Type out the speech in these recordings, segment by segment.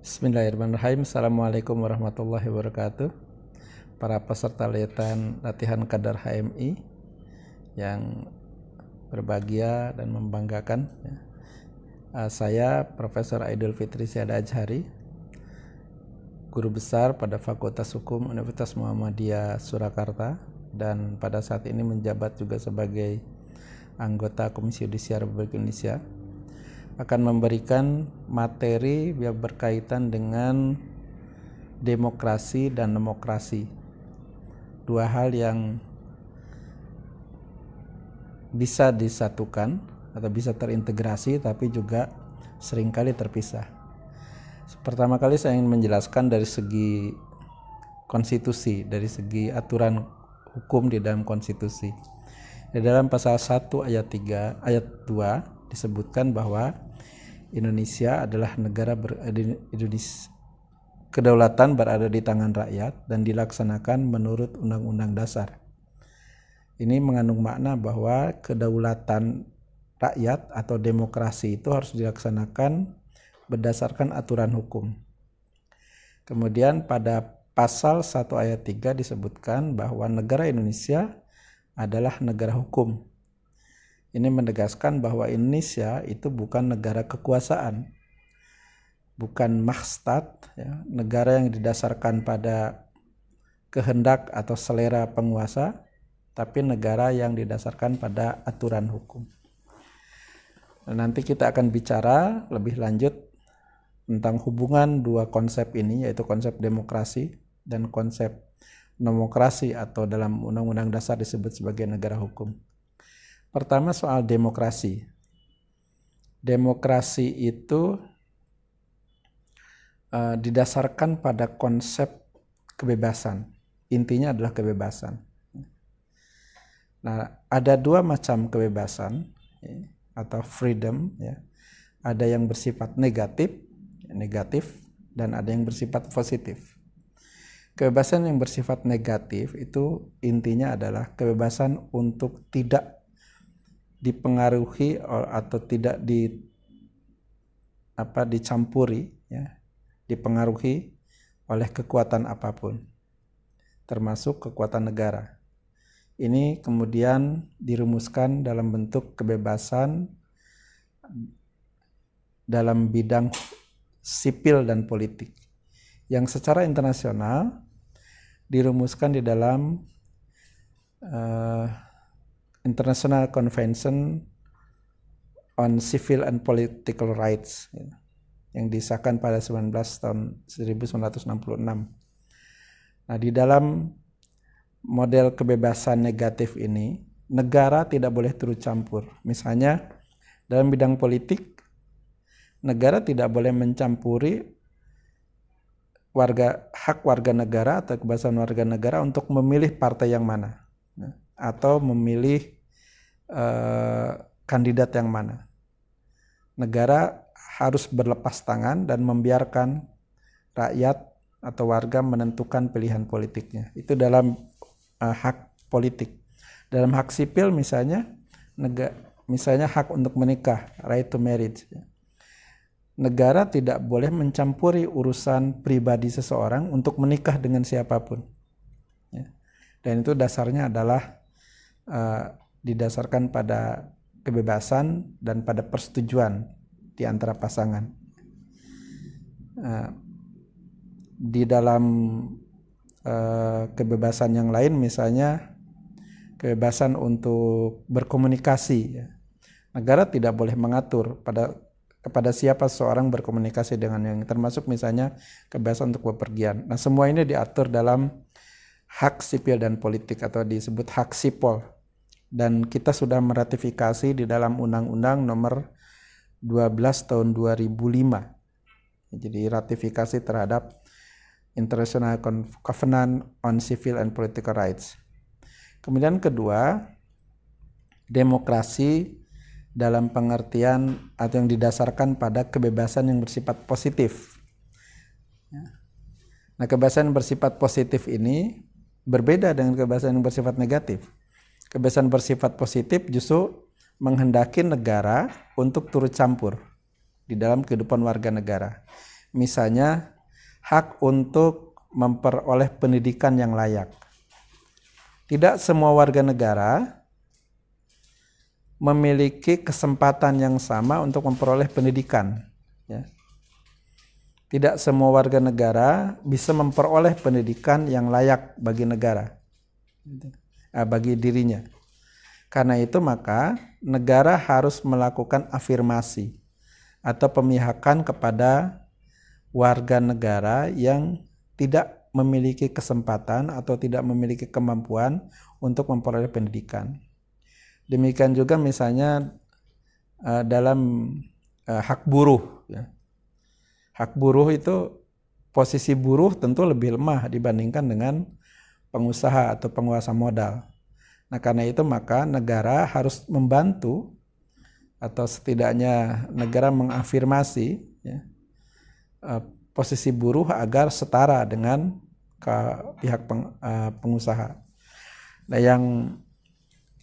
Bismillahirrahmanirrahim. Assalamualaikum warahmatullahi wabarakatuh. Para peserta latihan kadar HMI yang berbahagia dan membanggakan, saya Profesor Aidul Fitri Syada Ajhari, guru besar pada Fakultas Hukum Universitas Muhammadiyah Surakarta, dan pada saat ini menjabat juga sebagai anggota Komisi Yudisial Republik Indonesia, akan memberikan materi yang berkaitan dengan demokrasi dan demokrasi. Dua hal yang bisa disatukan atau bisa terintegrasi, tapi juga seringkali terpisah. Pertama kali saya ingin menjelaskan dari segi konstitusi, dari segi aturan hukum di dalam konstitusi. Di dalam pasal 1 ayat 3, ayat 2 disebutkan bahwa Indonesia adalah negara kedaulatan berada di tangan rakyat dan dilaksanakan menurut Undang-Undang Dasar. Ini mengandung makna bahwa kedaulatan rakyat atau demokrasi itu harus dilaksanakan berdasarkan aturan hukum. Kemudian pada pasal 1 ayat 3 disebutkan bahwa negara Indonesia adalah negara hukum. Ini menegaskan bahwa Indonesia itu bukan negara kekuasaan, bukan makhstat, negara yang didasarkan pada kehendak atau selera penguasa, tapi negara yang didasarkan pada aturan hukum. Nanti kita akan bicara lebih lanjut tentang hubungan dua konsep ini, yaitu konsep demokrasi dan konsep nomokrasi atau dalam Undang-Undang Dasar disebut sebagai negara hukum. Pertama, soal demokrasi. Demokrasi itu didasarkan pada konsep kebebasan. Intinya adalah kebebasan. Nah, ada dua macam kebebasan atau freedom. Ada yang bersifat negatif, dan ada yang bersifat positif. Kebebasan yang bersifat negatif itu intinya adalah kebebasan untuk tidak dipengaruhi atau tidak dicampuri, dipengaruhi oleh kekuatan apapun, termasuk kekuatan negara. Ini kemudian dirumuskan dalam bentuk kebebasan dalam bidang sipil dan politik, yang secara internasional dirumuskan di dalam International Convention on Civil and Political Rights yang disahkan pada 1966. Nah, di dalam model kebebasan negatif ini, negara tidak boleh turut campur. Misalnya, dalam bidang politik, negara tidak boleh mencampuri hak warga negara atau kebebasan warga negara untuk memilih partai yang mana, atau memilih kandidat yang mana. Negara harus berlepas tangan dan membiarkan rakyat atau warga menentukan pilihan politiknya. Itu dalam hak politik. Dalam hak sipil misalnya hak untuk menikah, right to marriage. Negara tidak boleh mencampuri urusan pribadi seseorang untuk menikah dengan siapapun. Dan itu dasarnya adalah didasarkan pada kebebasan dan pada persetujuan di antara pasangan. Di dalam kebebasan yang lain, misalnya kebebasan untuk berkomunikasi, negara tidak boleh mengatur kepada siapa seseorang berkomunikasi dengan yang, termasuk misalnya kebebasan untuk bepergian. Nah, semua ini diatur dalam hak sipil dan politik atau disebut hak sipol. Dan kita sudah meratifikasi di dalam Undang-Undang nomor 12 tahun 2005. Jadi ratifikasi terhadap International Covenant on Civil and Political Rights. Kemudian kedua, demokrasi dalam pengertian atau yang didasarkan pada kebebasan yang bersifat positif. Nah, kebebasan yang bersifat positif ini berbeda dengan kebebasan yang bersifat negatif. Kebebasan bersifat positif justru menghendaki negara untuk turut campur di dalam kehidupan warga negara. Misalnya hak untuk memperoleh pendidikan yang layak. Tidak semua warga negara memiliki kesempatan yang sama untuk memperoleh pendidikan. Ya. Tidak semua warga negara bisa memperoleh pendidikan yang layak bagi negara, bagi dirinya. Karena itu maka negara harus melakukan afirmasi atau pemihakan kepada warga negara yang tidak memiliki kesempatan atau tidak memiliki kemampuan untuk memperoleh pendidikan. Demikian juga misalnya dalam hak buruh. Ya. Hak buruh itu, posisi buruh tentu lebih lemah dibandingkan dengan pengusaha atau penguasa modal. Nah karena itu maka negara harus membantu atau setidaknya negara mengafirmasi ya, posisi buruh agar setara dengan pihak pengusaha. Nah yang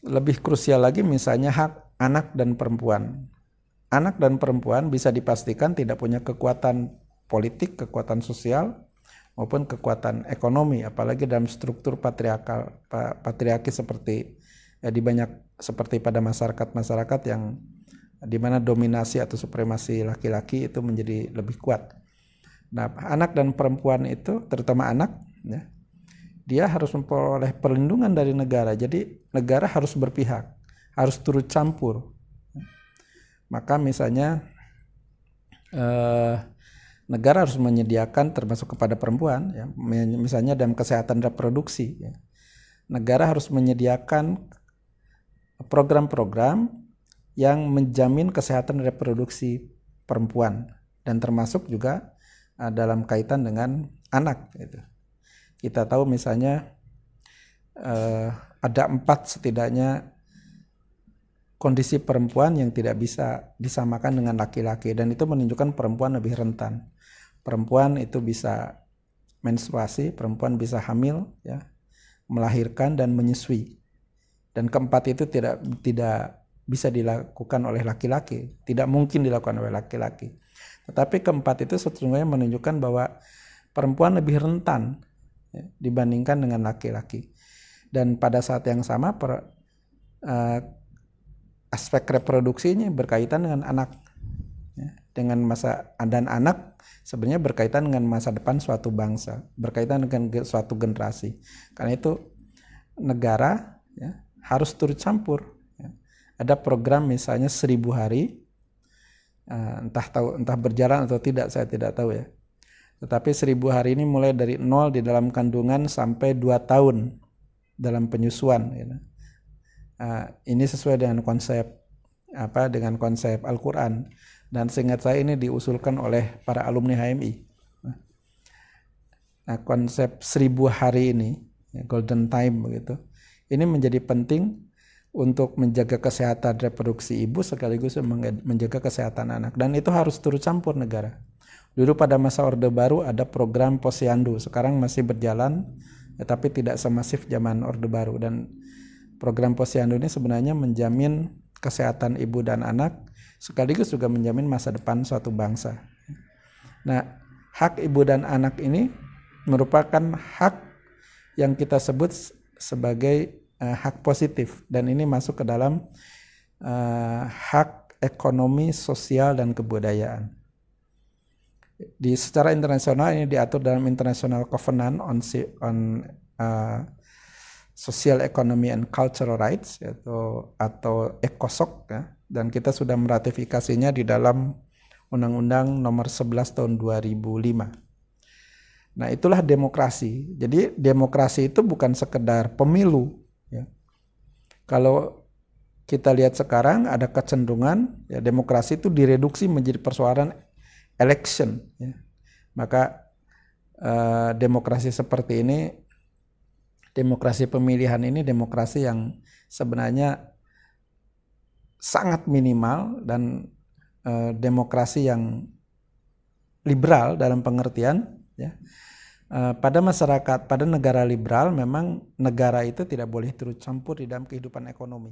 lebih krusial lagi misalnya hak anak dan perempuan. Anak dan perempuan bisa dipastikan tidak punya kekuatan politik, kekuatan sosial, maupun kekuatan ekonomi, apalagi dalam struktur patriarki seperti seperti pada masyarakat yang di mana dominasi atau supremasi laki-laki itu menjadi lebih kuat. Nah, anak dan perempuan itu, terutama anak, ya, dia harus memperoleh perlindungan dari negara. Jadi negara harus berpihak, harus turut campur. Maka misalnya negara harus menyediakan termasuk kepada perempuan, ya, misalnya dalam kesehatan reproduksi. Ya. Negara harus menyediakan program-program yang menjamin kesehatan reproduksi perempuan dan termasuk juga dalam kaitan dengan anak. Gitu. Kita tahu misalnya ada 4 setidaknya kondisi perempuan yang tidak bisa disamakan dengan laki-laki dan itu menunjukkan perempuan lebih rentan. Perempuan itu bisa menstruasi, perempuan bisa hamil, ya, melahirkan dan menyusui. Dan keempat itu tidak bisa dilakukan oleh laki-laki, tidak mungkin dilakukan oleh laki-laki. Tetapi keempat itu sesungguhnya menunjukkan bahwa perempuan lebih rentan ya, dibandingkan dengan laki-laki. Dan pada saat yang sama aspek reproduksinya berkaitan dengan anak, ya, dengan dan anak sebenarnya berkaitan dengan masa depan suatu bangsa, berkaitan dengan suatu generasi. Karena itu negara ya, harus turut campur. Ya. Ada program misalnya 1000 hari, entah berjalan atau tidak, saya tidak tahu ya. Tetapi 1000 hari ini mulai dari 0 di dalam kandungan sampai 2 tahun dalam penyusuan. Gitu. Ini sesuai dengan konsep Al-Quran dan seingat saya ini diusulkan oleh para alumni HMI. Nah, konsep 1000 hari ini, ya, golden time begitu, ini menjadi penting untuk menjaga kesehatan reproduksi ibu sekaligus menjaga kesehatan anak dan itu harus turut campur negara. Dulu pada masa Orde Baru ada program Posyandu, sekarang masih berjalan tetapi tidak semasif zaman Orde Baru dan program Posyandu ini sebenarnya menjamin kesehatan ibu dan anak sekaligus juga menjamin masa depan suatu bangsa. Nah, hak ibu dan anak ini merupakan hak yang kita sebut sebagai hak positif dan ini masuk ke dalam hak ekonomi, sosial dan kebudayaan. Secara internasional ini diatur dalam International Covenant on Social Economy and Cultural Rights atau ECOSOC ya, dan kita sudah meratifikasinya di dalam Undang-Undang Nomor 11 Tahun 2005. Nah, itulah demokrasi. Jadi demokrasi itu bukan sekedar pemilu. Ya. Kalau kita lihat sekarang ada kecenderungan ya, demokrasi itu direduksi menjadi persoalan election. Ya. Maka demokrasi seperti ini, demokrasi pemilihan ini demokrasi yang sebenarnya sangat minimal dan demokrasi yang liberal dalam pengertian ya. Pada masyarakat, pada negara liberal memang negara itu tidak boleh turut campur di dalam kehidupan ekonomi.